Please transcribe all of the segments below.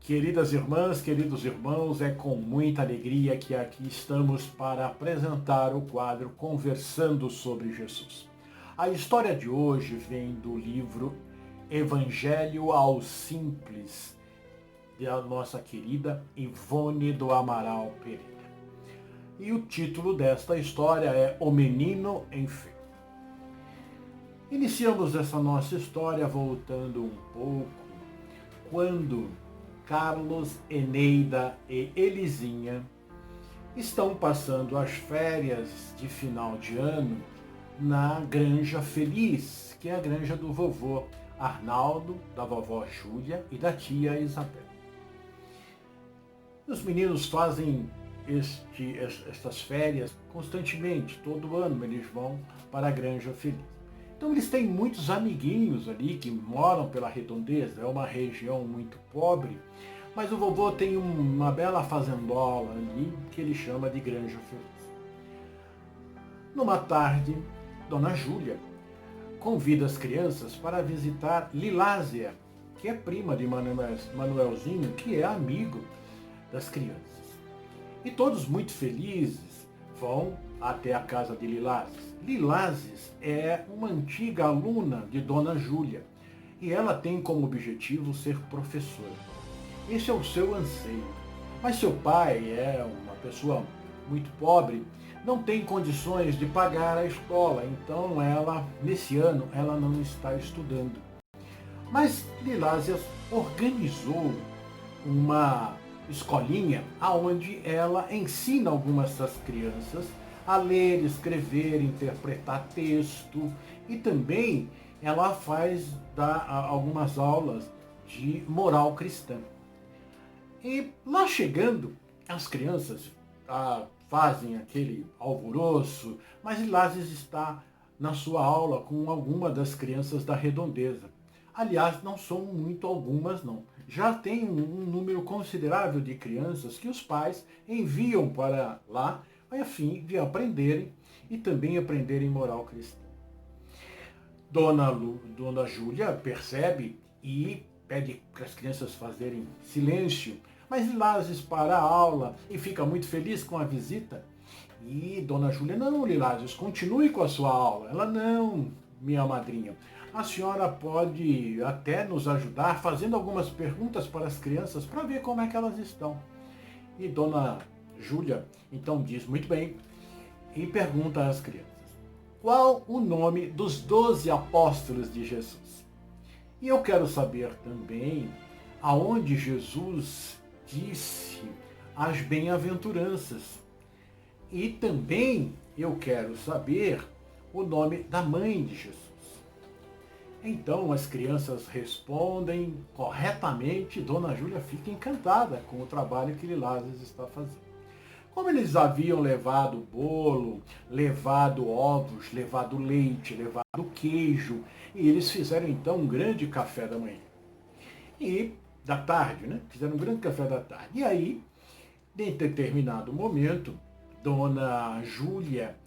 Queridas irmãs, queridos irmãos, é com muita alegria que aqui estamos para apresentar o quadro Conversando sobre Jesus. A história de hoje vem do livro Evangelho ao Simples, da nossa querida Ivone do Amaral Pereira. E o título desta história é O Menino em Fé. Iniciamos essa nossa história voltando um pouco quando Carlos, Eneida e Elisinha estão passando as férias de final de ano na Granja Feliz, que é a granja do vovô Arnaldo, da vovó Júlia e da tia Isabel. Os meninos fazem estas férias constantemente, todo ano eles vão para a Granja Feliz. Então eles têm muitos amiguinhos ali que moram pela redondeza, é uma região muito pobre, mas o vovô tem uma bela fazendola ali que ele chama de Granja Feliz. Numa tarde, Dona Júlia convida as crianças para visitar Lilásia, que é prima de Manuelzinho, que é amigo das crianças. E todos muito felizes vão até a casa de Lilásias. Lilásias é uma antiga aluna de Dona Júlia e ela tem como objetivo ser professora. Esse é o seu anseio. Mas seu pai é uma pessoa muito pobre, não tem condições de pagar a escola, então ela, nesse ano, ela não está estudando. Mas Lilásias organizou uma escolinha onde ela ensina algumas das crianças a ler, escrever, interpretar texto e também ela faz algumas aulas de moral cristã. E lá chegando, as crianças fazem aquele alvoroço, mas Lilásias está na sua aula com alguma das crianças da redondeza. Aliás, não são muito algumas, não. Já tem um número considerável de crianças que os pais enviam para lá a fim de aprenderem e também aprenderem moral cristã. Dona Júlia percebe e pede para as crianças fazerem silêncio, mas Lilásias para a aula e fica muito feliz com a visita. E Dona Júlia, não, Lilásias, continue com a sua aula. Ela, não, minha madrinha, a senhora pode até nos ajudar fazendo algumas perguntas para as crianças para ver como é que elas estão. E Dona Júlia então diz, muito bem, e pergunta às crianças, qual o nome dos 12 apóstolos de Jesus? E eu quero saber também aonde Jesus disse as bem-aventuranças. E também eu quero saber o nome da mãe de Jesus. Então as crianças respondem corretamente, Dona Júlia fica encantada com o trabalho que Lilásias está fazendo. Como eles haviam levado bolo, levado ovos, levado leite, levado queijo, e eles fizeram então um grande café da manhã. E da tarde, né? Fizeram um grande café da tarde. E aí, em determinado momento, Dona Júlia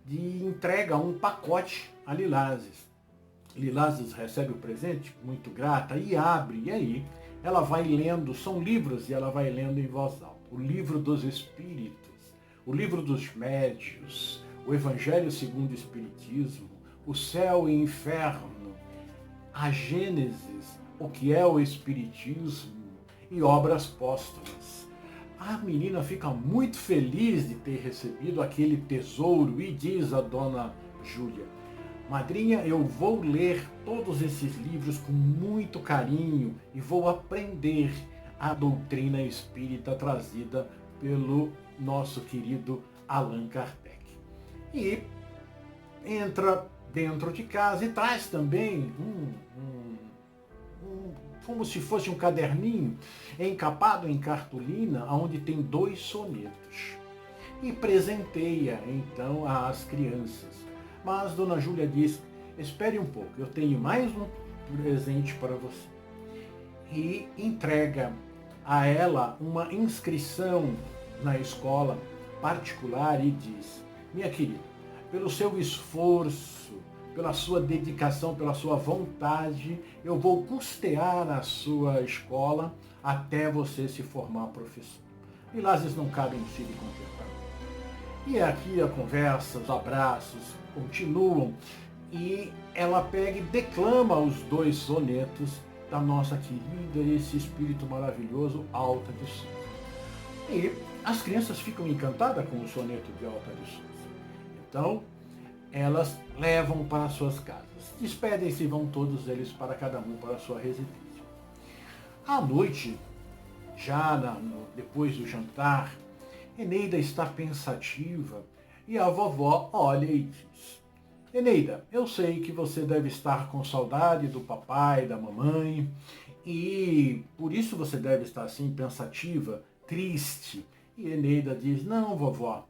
entrega um pacote a Lilásias. Lilásias recebe o presente, muito grata, e abre, e aí ela vai lendo, são livros, e ela vai lendo em voz alta. O livro dos Espíritos, o livro dos Médios, o Evangelho segundo o Espiritismo, o Céu e o Inferno, a Gênesis, o que é o Espiritismo e obras póstumas. A menina fica muito feliz de ter recebido aquele tesouro e diz a Dona Júlia, madrinha, eu vou ler todos esses livros com muito carinho e vou aprender a doutrina espírita trazida pelo nosso querido Allan Kardec. E entra dentro de casa e traz também como se fosse um caderninho encapado em cartolina, onde tem 2 sonetos. E presenteia então às crianças. Mas Dona Júlia diz, espere um pouco, eu tenho mais um presente para você. E entrega a ela uma inscrição na escola particular e diz, minha querida, pelo seu esforço, pela sua dedicação, pela sua vontade, eu vou custear a sua escola até você se formar professor. Milagres não cabem em Silicon Valley. E aqui a conversa, os abraços continuam e ela pega e declama os 2 sonetos da nossa querida, esse espírito maravilhoso, Alta de Souza. E as crianças ficam encantadas com o soneto de Alta de Souza. Então, elas levam para suas casas. Despedem-se e vão todos eles para cada um para a sua residência. À noite, depois do jantar, Eneida está pensativa e a vovó olha e diz: Eneida, eu sei que você deve estar com saudade do papai, da mamãe, e por isso você deve estar assim pensativa, triste. E Eneida diz: não, vovó,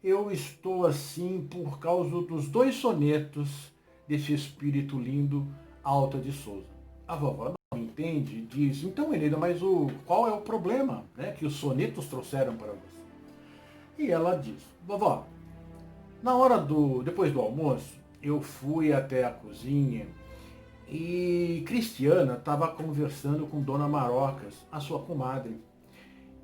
eu estou assim por causa dos 2 sonetos desse espírito lindo, Alta de Souza. A vovó não entende e diz: então, Eneida, mas qual é o problema, né, que os sonetos trouxeram para você? E ela diz: vovó, depois do almoço, eu fui até a cozinha e Cristiana estava conversando com Dona Marocas, a sua comadre.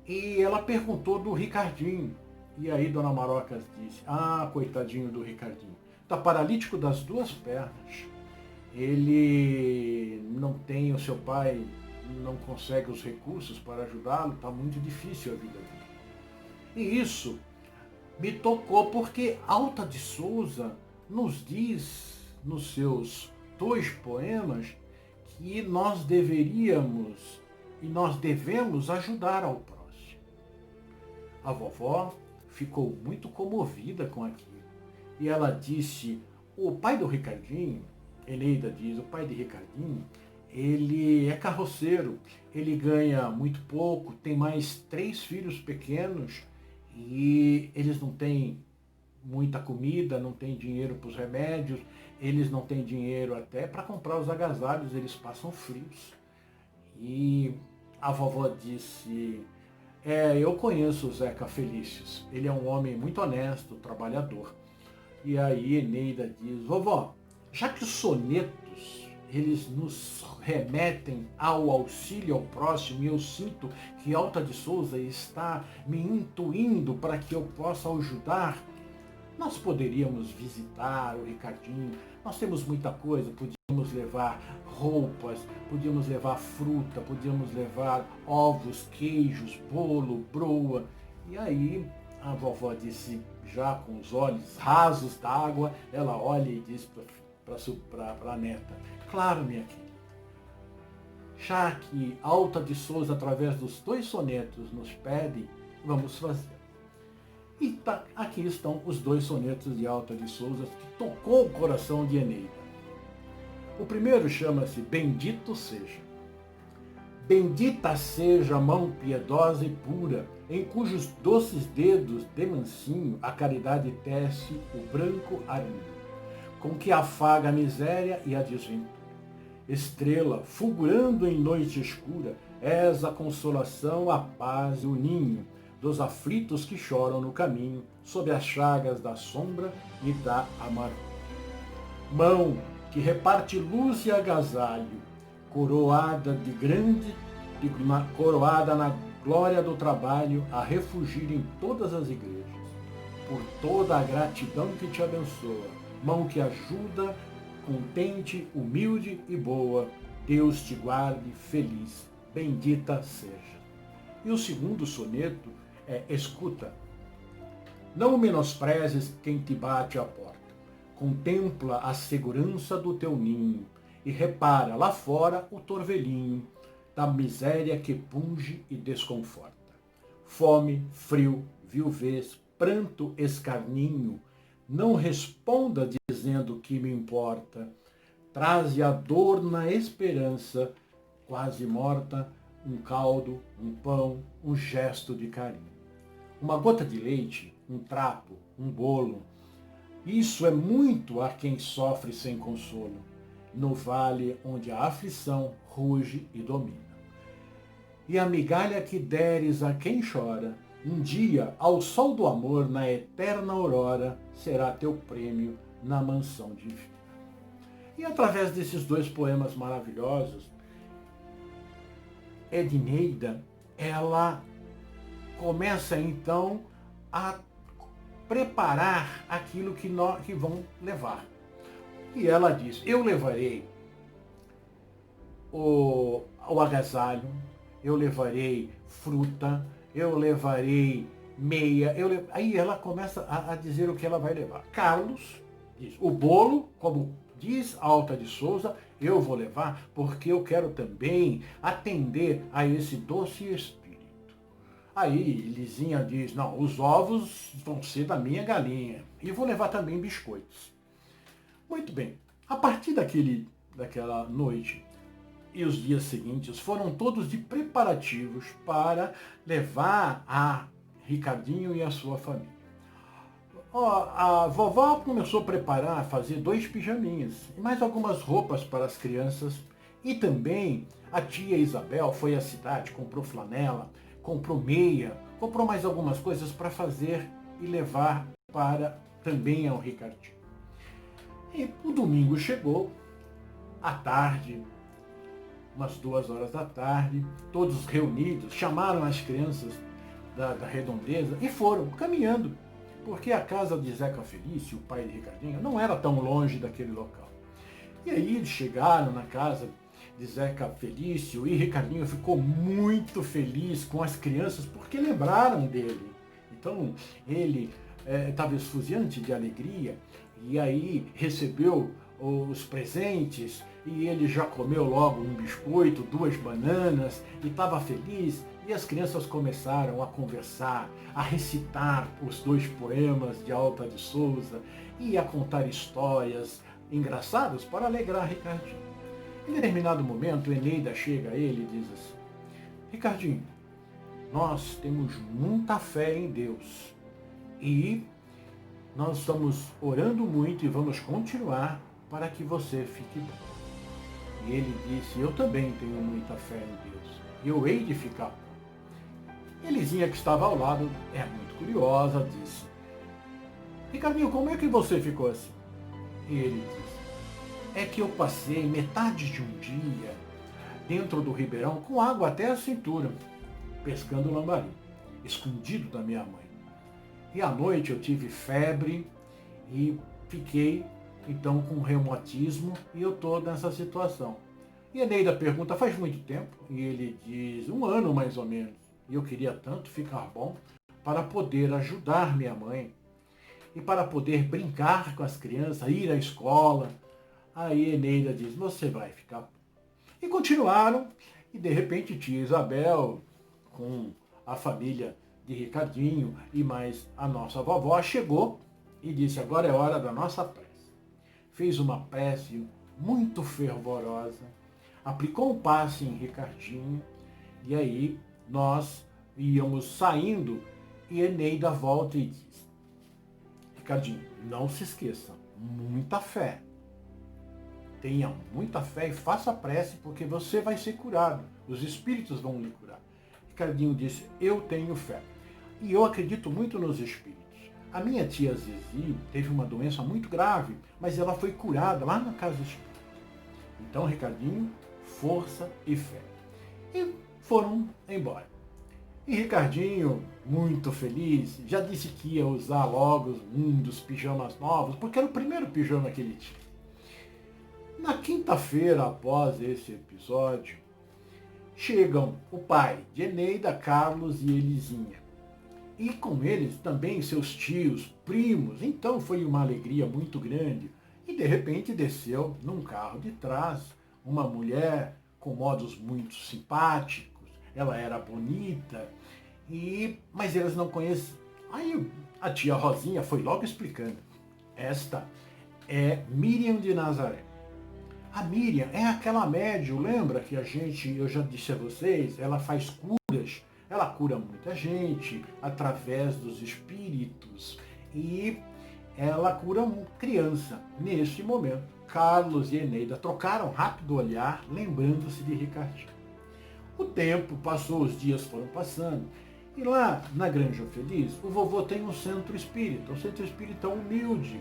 E ela perguntou do Ricardinho. E aí Dona Marocas disse: ah, coitadinho do Ricardinho, está paralítico das 2 pernas. Ele não tem, o seu pai não consegue os recursos para ajudá-lo, está muito difícil a vida dele. E isso me tocou porque Alta de Souza nos diz, nos seus 2 poemas, que nós deveríamos e nós devemos ajudar ao próximo. A vovó ficou muito comovida com aquilo. E ela disse: o pai do Ricardinho, Eneida diz, o pai de Ricardinho, ele é carroceiro, ele ganha muito pouco, tem mais 3 filhos pequenos e eles não têm muita comida, não têm dinheiro para os remédios, eles não têm dinheiro até para comprar os agasalhos, eles passam frios. E a vovó disse: eu conheço o Zeca Felícios, ele é um homem muito honesto, trabalhador. E aí Eneida diz: vovó, já que os sonetos, eles nos remetem ao auxílio ao próximo, e eu sinto que Alta de Souza está me intuindo para que eu possa ajudar, nós poderíamos visitar o Ricardinho, nós temos muita coisa, podíamos levar roupas, podíamos levar fruta, podíamos levar ovos, queijos, bolo, broa. E aí a vovó disse, já com os olhos rasos d'água, ela olha e diz para a neta: claro, minha querida, já que Alta de Souza, através dos 2 sonetos, nos pede, vamos fazer. E aqui estão os 2 sonetos de Alta de Souza que tocou o coração de Eneida. O primeiro chama-se Bendito Seja. Bendita seja a mão piedosa e pura, em cujos doces dedos de mansinho a caridade tece o branco arinho, com que afaga a miséria e a desventura. Estrela, fulgurando em noite escura, és a consolação, a paz e o ninho dos aflitos que choram no caminho, sob as chagas da sombra e da amargura. Mão que reparte luz e agasalho, coroada coroada na glória do trabalho, a refugir em todas as igrejas, por toda a gratidão que te abençoa, mão que ajuda, contente, humilde e boa, Deus te guarde feliz, bendita seja. E o segundo soneto é: escuta, não menosprezes quem te bate à porta, contempla a segurança do teu ninho e repara lá fora o torvelinho da miséria que punge e desconforta. Fome, frio, viuvez, pranto, escarninho, não responda dizendo que me importa. Traze a dor na esperança, quase morta, um caldo, um pão, um gesto de carinho. Uma gota de leite, um trapo, um bolo. Isso é muito a quem sofre sem consolo, no vale onde a aflição ruge e domina. E a migalha que deres a quem chora, um dia, ao sol do amor, na eterna aurora, será teu prêmio na mansão divina. E através desses dois poemas maravilhosos, Edneida, ela começa então a preparar aquilo que vão levar. E ela diz, eu levarei o agasalho, eu levarei fruta, eu levarei meia. Aí ela começa a dizer o que ela vai levar. Carlos diz, o bolo, como diz Alta de Souza, eu vou levar porque eu quero também atender a esse doce espírito. Aí Lizinha diz, não, os ovos vão ser da minha galinha e vou levar também biscoitos. Muito bem, a partir daquela noite e os dias seguintes foram todos de preparativos para levar a Ricardinho e a sua família. A vovó começou a preparar, a fazer 2 pijaminhas e mais algumas roupas para as crianças. E também a tia Isabel foi à cidade, comprou flanela, comprou meia, comprou mais algumas coisas para fazer e levar para também ao Ricardinho. E o domingo chegou, à tarde, umas 2 horas da tarde, todos reunidos, chamaram as crianças da redondeza e foram caminhando, porque a casa de Zeca Felício, o pai de Ricardinho, não era tão longe daquele local. E aí eles chegaram na casa de Zeca Felício e Ricardinho ficou muito feliz com as crianças porque lembraram dele. Então ele estava esfuziante de alegria e aí recebeu os presentes e ele já comeu logo um biscoito, 2 bananas e estava feliz. E as crianças começaram a conversar, a recitar os 2 poemas de Alta de Souza e a contar histórias engraçadas para alegrar Ricardinho. Em determinado momento, Eneida chega a ele e diz assim, Ricardinho, nós temos muita fé em Deus e nós estamos orando muito e vamos continuar para que você fique bom. E ele disse, eu também tenho muita fé em Deus e eu hei de ficar bom. Elisinha, que estava ao lado, é muito curiosa, disse, Ricardinho, como é que você ficou assim? E ele disse, é que eu passei metade de um dia dentro do ribeirão com água até a cintura, pescando lambari, escondido da minha mãe. E à noite eu tive febre e fiquei então com reumatismo e eu estou nessa situação. E a Neida pergunta, faz muito tempo? E ele diz, 1 ano mais ou menos. E eu queria tanto ficar bom para poder ajudar minha mãe e para poder brincar com as crianças, ir à escola. Aí Eneida diz, você vai ficar bom. E continuaram, e de repente tia Isabel, com a família de Ricardinho e mais a nossa vovó, chegou e disse, agora é hora da nossa prece. Fez uma prece muito fervorosa, aplicou um passe em Ricardinho, e aí nós íamos saindo e Eneida volta e diz, Ricardinho, não se esqueça, muita fé. Tenha muita fé e faça prece porque você vai ser curado. Os espíritos vão lhe curar. Ricardinho disse, eu tenho fé. E eu acredito muito nos espíritos. A minha tia Zizi teve uma doença muito grave, mas ela foi curada lá na casa espírita. Então, Ricardinho, força e fé. E foram embora. E Ricardinho, muito feliz, já disse que ia usar logo um dos pijamas novos, porque era o primeiro pijama que ele tinha. Na quinta-feira, após esse episódio, chegam o pai de Eneida, Carlos e Elisinha. E com eles também seus tios, primos. Então foi uma alegria muito grande. E de repente desceu num carro de trás uma mulher com modos muito simpáticos. Ela era bonita, mas eles não conheciam. Aí a tia Rosinha foi logo explicando. Esta é Miriam de Nazaré. A Miriam é aquela médium, lembra que eu já disse a vocês, ela faz curas, ela cura muita gente através dos espíritos e ela cura uma criança. Neste momento, Carlos e Eneida trocaram rápido olhar, lembrando-se de Ricardinho. O tempo passou, os dias foram passando, e lá na Granja Feliz, o vovô tem um centro espírita, um centro espírita humilde.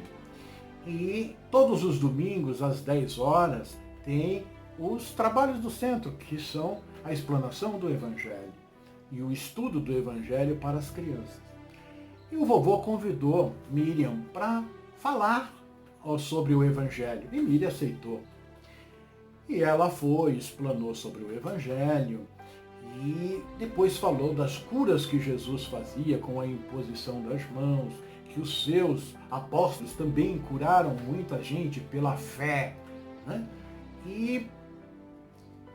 E todos os domingos, às 10 horas, tem os trabalhos do centro, que são a explanação do Evangelho e o estudo do Evangelho para as crianças. E o vovô convidou Miriam para falar sobre o Evangelho. E Miriam aceitou. E ela foi, explanou sobre o Evangelho e depois falou das curas que Jesus fazia com a imposição das mãos, que os seus apóstolos também curaram muita gente pela fé. Né? E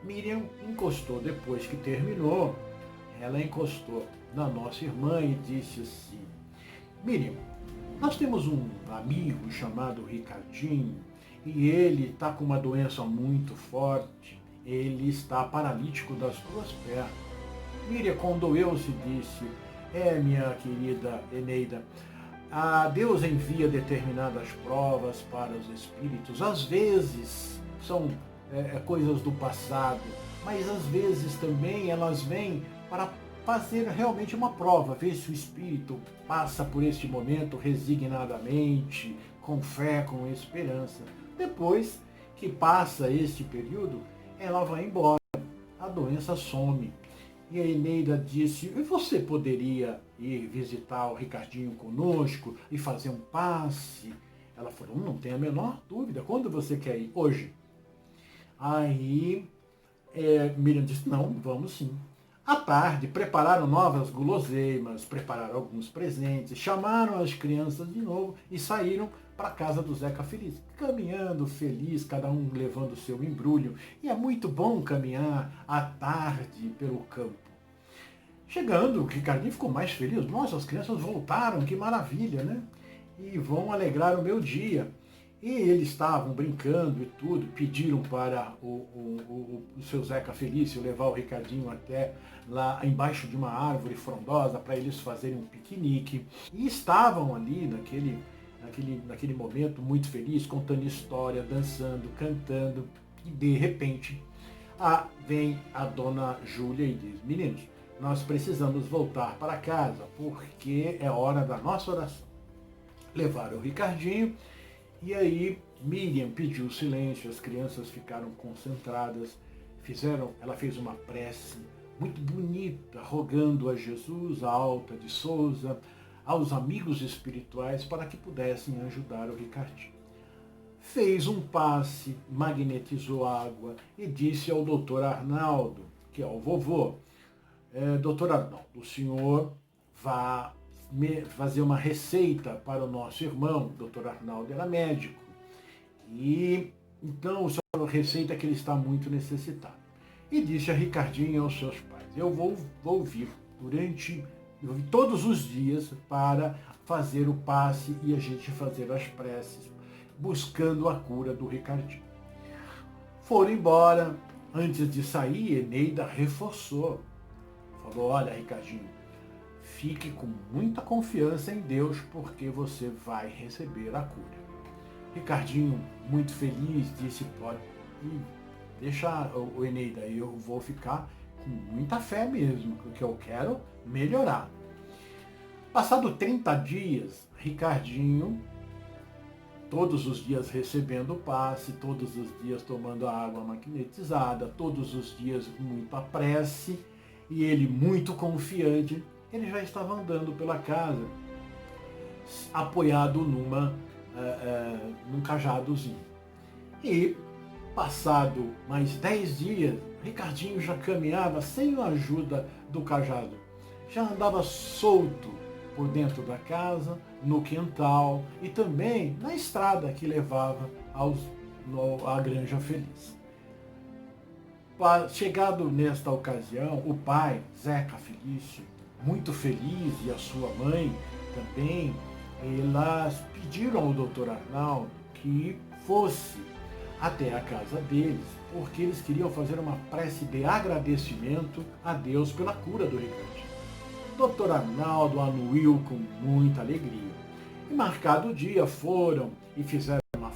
Miriam encostou, depois que terminou, ela encostou na nossa irmã e disse assim: Miriam, nós temos um amigo chamado Ricardinho e ele está com uma doença muito forte. Ele está paralítico das duas pernas. Miriam condoeu-se e disse: minha querida Eneida, Deus envia determinadas provas para os espíritos. Às vezes são coisas do passado, mas às vezes também elas vêm para fazer realmente uma prova, ver se o espírito passa por este momento resignadamente, com fé, com esperança. Depois que passa este período, ela vai embora, a doença some. E a Eneida disse: e você poderia ir visitar o Ricardinho conosco e fazer um passe? Ela falou: não tem a menor dúvida, quando você quer ir? Hoje. Aí Miriam disse: não, vamos sim. À tarde, prepararam novas guloseimas, prepararam alguns presentes, chamaram as crianças de novo e saíram para a casa do Zeca Feliz, caminhando feliz, cada um levando o seu embrulho. E é muito bom caminhar à tarde pelo campo. Chegando, o Ricardinho ficou mais feliz. Nossa, as crianças voltaram, que maravilha, né? E vão alegrar o meu dia. E eles estavam brincando e tudo, pediram para o seu Zeca Felício levar o Ricardinho até lá embaixo de uma árvore frondosa para eles fazerem um piquenique. E estavam ali naquele momento muito feliz, contando história, dançando, cantando. E de repente vem a dona Júlia e diz: meninos, nós precisamos voltar para casa porque é hora da nossa oração. Levaram o Ricardinho. E aí Miriam pediu silêncio, as crianças ficaram concentradas, ela fez uma prece muito bonita, rogando a Jesus, a Alta de Souza, aos amigos espirituais para que pudessem ajudar o Ricardinho. Fez um passe, magnetizou água e disse ao doutor Arnaldo, que é o vovô: doutor Arnaldo, o senhor vá fazer uma receita para o nosso irmão. O doutor Arnaldo era médico. E então a receita que ele está muito necessitado. E disse a Ricardinho e aos seus pais: eu vou vir todos os dias para fazer o passe e a gente fazer as preces, buscando a cura do Ricardinho. Foram embora. Antes de sair, Eneida reforçou. Falou: olha, Ricardinho, fique com muita confiança em Deus, porque você vai receber a cura. Ricardinho, muito feliz, disse: pode deixar, Eneida, eu vou ficar com muita fé mesmo, porque eu quero melhorar. Passado 30 dias, Ricardinho, todos os dias recebendo o passe, todos os dias tomando a água magnetizada, todos os dias muita prece, e ele muito confiante, ele já estava andando pela casa, apoiado num cajadozinho. E, passado mais 10 dias, Ricardinho já caminhava sem a ajuda do cajado. Já andava solto por dentro da casa, no quintal e também na estrada que levava à Granja Feliz. Chegado nesta ocasião, o pai, Zeca Felício, muito feliz, e a sua mãe também, elas pediram ao doutor Arnaldo que fosse até a casa deles, porque eles queriam fazer uma prece de agradecimento a Deus pela cura do Ricardinho. O doutor Arnaldo anuiu com muita alegria. E marcado o dia, foram e fizeram uma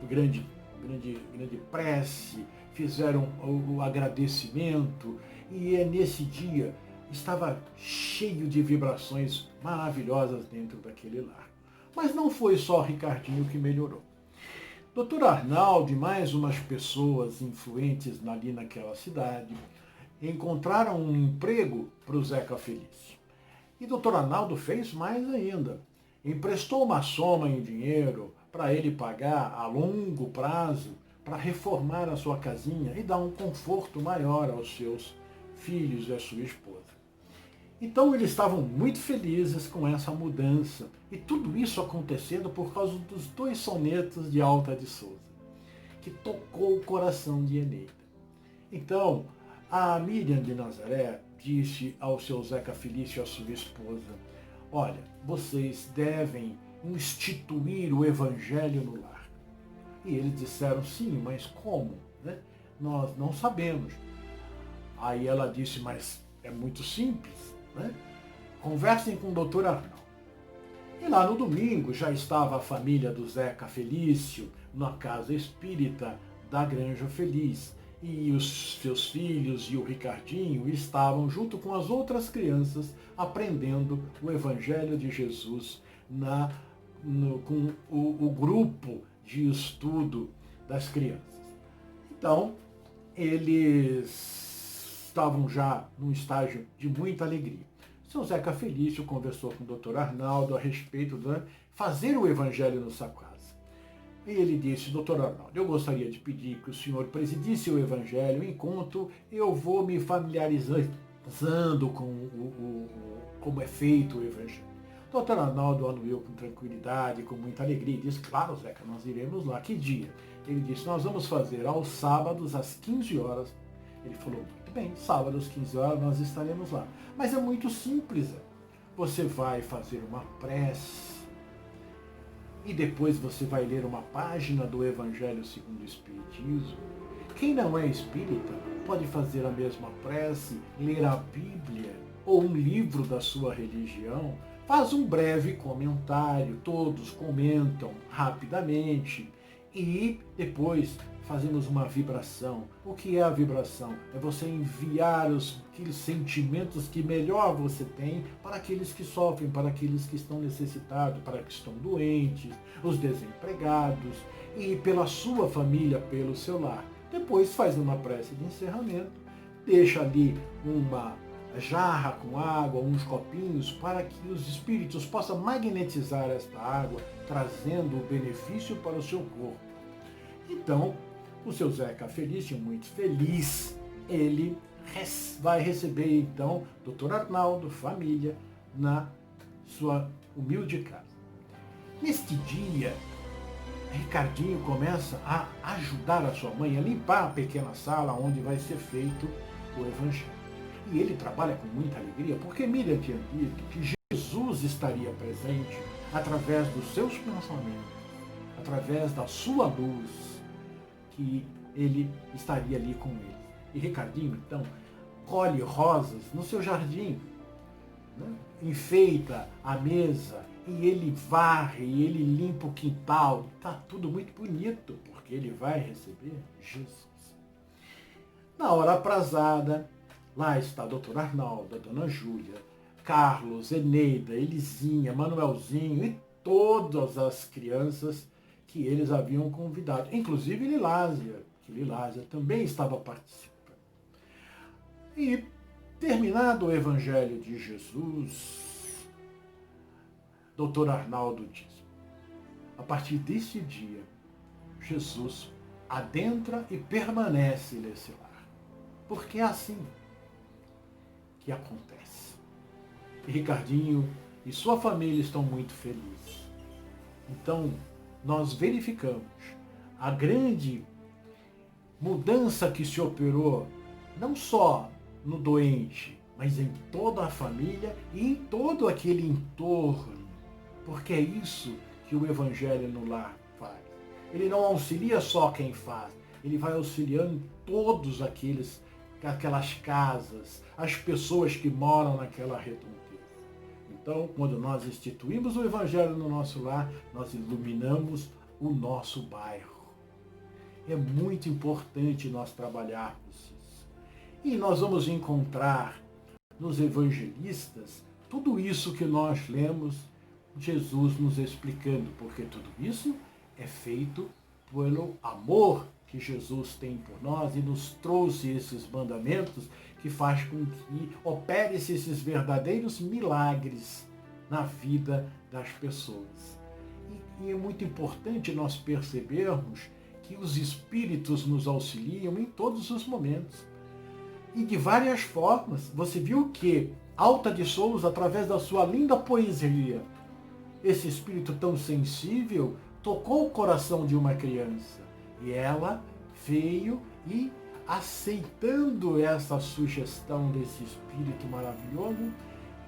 grande prece, fizeram o agradecimento, e nesse dia estava cheio de vibrações maravilhosas dentro daquele lar. Mas não foi só Ricardinho que melhorou. Doutor Arnaldo e mais umas pessoas influentes ali naquela cidade encontraram um emprego para o Zeca Felício. E doutor Arnaldo fez mais ainda. Emprestou uma soma em dinheiro para ele pagar a longo prazo para reformar a sua casinha e dar um conforto maior aos seus filhos e à sua esposa. Então eles estavam muito felizes com essa mudança. E tudo isso acontecendo por causa dos 2 sonetos de Alta de Souza, que tocou o coração de Eneida. Então, a Miriam de Nazaré disse ao seu Zeca Felício e à sua esposa: olha, vocês devem instituir o evangelho no lar. E eles disseram: sim, mas como? Né? Nós não sabemos. Aí ela disse: mas é muito simples. Né? Conversem com o doutor Arnaldo. E lá no domingo já estava a família do Zeca Felício na casa espírita da Granja Feliz. E os seus filhos e o Ricardinho estavam junto com as outras crianças aprendendo o Evangelho de Jesus com o grupo de estudo das crianças. Então, eles estavam já num estágio de muita alegria. Seu Zeca Felício conversou com o doutor Arnaldo a respeito de fazer o Evangelho na sua casa. E ele disse: doutor Arnaldo, eu gostaria de pedir que o senhor presidisse o Evangelho enquanto eu vou me familiarizando com como é feito o Evangelho. O doutor Arnaldo anuiu com tranquilidade, com muita alegria, e disse: claro, Zeca, nós iremos lá. Que dia? Ele disse: nós vamos fazer aos sábados, às 15 horas. Ele falou: muito bem, sábado às 15 horas nós estaremos lá. Mas é muito simples, Zeca. Você vai fazer uma prece, e depois você vai ler uma página do Evangelho segundo o Espiritismo. Quem não é espírita pode fazer a mesma prece, ler a Bíblia ou um livro da sua religião, faz um breve comentário, todos comentam rapidamente e depois fazemos uma vibração. O que é a vibração? É você enviar aqueles sentimentos que melhor você tem para aqueles que sofrem, para aqueles que estão necessitados, para que estão doentes, os desempregados e pela sua família, pelo seu lar. Depois faz uma prece de encerramento, deixa ali uma jarra com água, uns copinhos, para que os espíritos possam magnetizar esta água, trazendo o benefício para o seu corpo. Então, o seu Zeca Felício, muito feliz, ele vai receber então Dr. Arnaldo, família, na sua humilde casa. Neste dia, Ricardinho começa a ajudar a sua mãe a limpar a pequena sala onde vai ser feito o Evangelho. E ele trabalha com muita alegria, porque Miriam tinha dito que Jesus estaria presente através dos seus pensamentos, através da sua luz, que ele estaria ali com ele. E Ricardinho, então, colhe rosas no seu jardim, né? Enfeita a mesa, e ele varre, e ele limpa o quintal. Está tudo muito bonito, porque ele vai receber Jesus. Na hora aprazada, lá está Dr. Arnaldo, a Dona Júlia, Carlos, Eneida, Elisinha, Manuelzinho e todas as crianças que eles haviam convidado, inclusive Lilásia, que Lilásia também estava participando. E, terminado o Evangelho de Jesus, Dr. Arnaldo diz: a partir desse dia, Jesus adentra e permanece nesse lar. Porque é assim que acontece. E Ricardinho e sua família estão muito felizes. Então, nós verificamos a grande mudança que se operou, não só no doente, mas em toda a família e em todo aquele entorno. Porque é isso que o Evangelho no lar faz. Ele não auxilia só quem faz, ele vai auxiliando todos aquelas casas, as pessoas que moram naquela redondeza. Então, quando nós instituímos o Evangelho no nosso lar, nós iluminamos o nosso bairro. É muito importante nós trabalharmos isso. E nós vamos encontrar nos evangelistas tudo isso que nós lemos, Jesus nos explicando, porque tudo isso é feito pelo amor que Jesus tem por nós e nos trouxe esses mandamentos que faz com que opere-se esses verdadeiros milagres na vida das pessoas. E é muito importante nós percebermos que os Espíritos nos auxiliam em todos os momentos. E de várias formas. Você viu que Alta de Souza, através da sua linda poesia, esse espírito tão sensível, tocou o coração de uma criança. E ela veio e, aceitando essa sugestão desse espírito maravilhoso,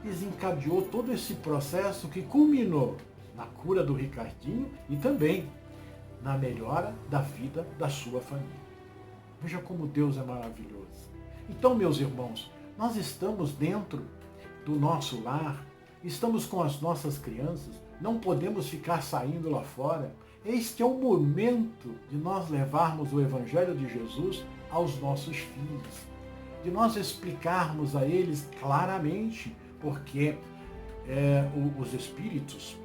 desencadeou todo esse processo que culminou na cura do Ricardinho e também na melhora da vida da sua família. Veja como Deus é maravilhoso. Então, meus irmãos, nós estamos dentro do nosso lar, estamos com as nossas crianças, não podemos ficar saindo lá fora. Este é o momento de nós levarmos o Evangelho de Jesus aos nossos filhos, de nós explicarmos a eles claramente, porque os Espíritos,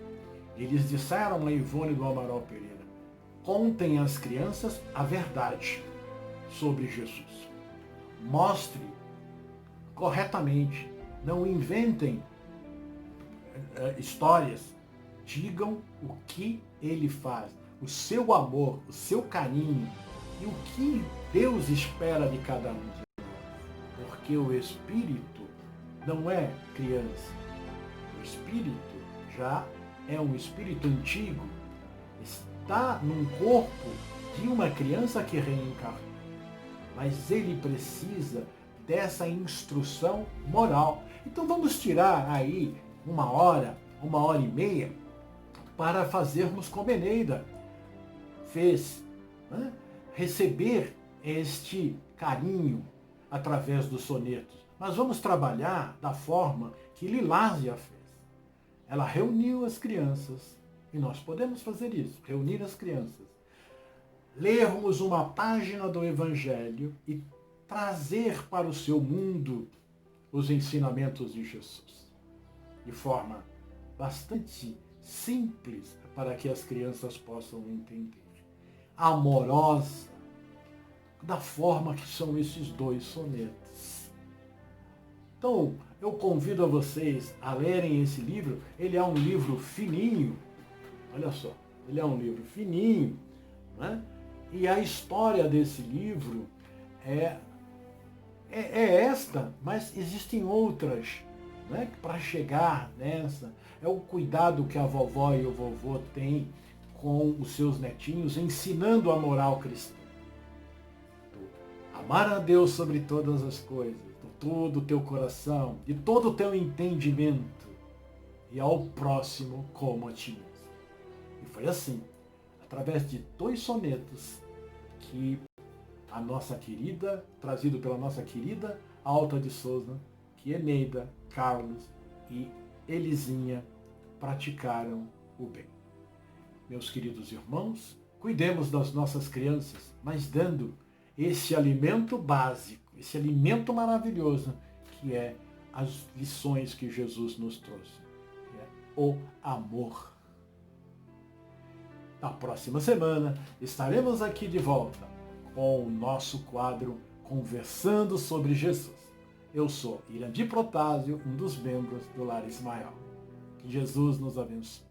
eles disseram a Ivone do Amaral Pereira: contem às crianças a verdade sobre Jesus. Mostre corretamente, não inventem histórias, digam o que ele faz, o seu amor, o seu carinho e o que Deus espera de cada um de nós. Porque o Espírito não é criança, o Espírito já é um espírito antigo, está num corpo de uma criança que reencarnou. Mas ele precisa dessa instrução moral. Então vamos tirar aí uma hora e meia, para fazermos como Eneida fez, né? Receber este carinho através dos sonetos. Mas vamos trabalhar da forma que Lilásia fez. Ela reuniu as crianças, e nós podemos fazer isso, reunir as crianças, lermos uma página do Evangelho e trazer para o seu mundo os ensinamentos de Jesus, de forma bastante simples, para que as crianças possam entender, amorosa, da forma que são esses dois sonetos. Então, eu convido a vocês a lerem esse livro. Ele é um livro fininho, olha só, ele é um livro fininho, né? E a história desse livro é esta, mas existem outras, né, para chegar nessa. É o cuidado que a vovó e o vovô têm com os seus netinhos, ensinando a moral cristã. Amar a Deus sobre todas as coisas, de todo o teu coração, de todo o teu entendimento, e ao próximo como a ti mesmo. E foi assim, através de dois sonetos, que a nossa querida, trazido pela nossa querida Alta de Souza, que Eneida, Carlos e Elisinha praticaram o bem. Meus queridos irmãos, cuidemos das nossas crianças, mas dando esse alimento básico, esse alimento maravilhoso, que é as lições que Jesus nos trouxe, que é o amor. Na próxima semana estaremos aqui de volta com o nosso quadro Conversando sobre Jesus. Eu sou Irandi Protásio, um dos membros do Lar Ismael. Que Jesus nos abençoe.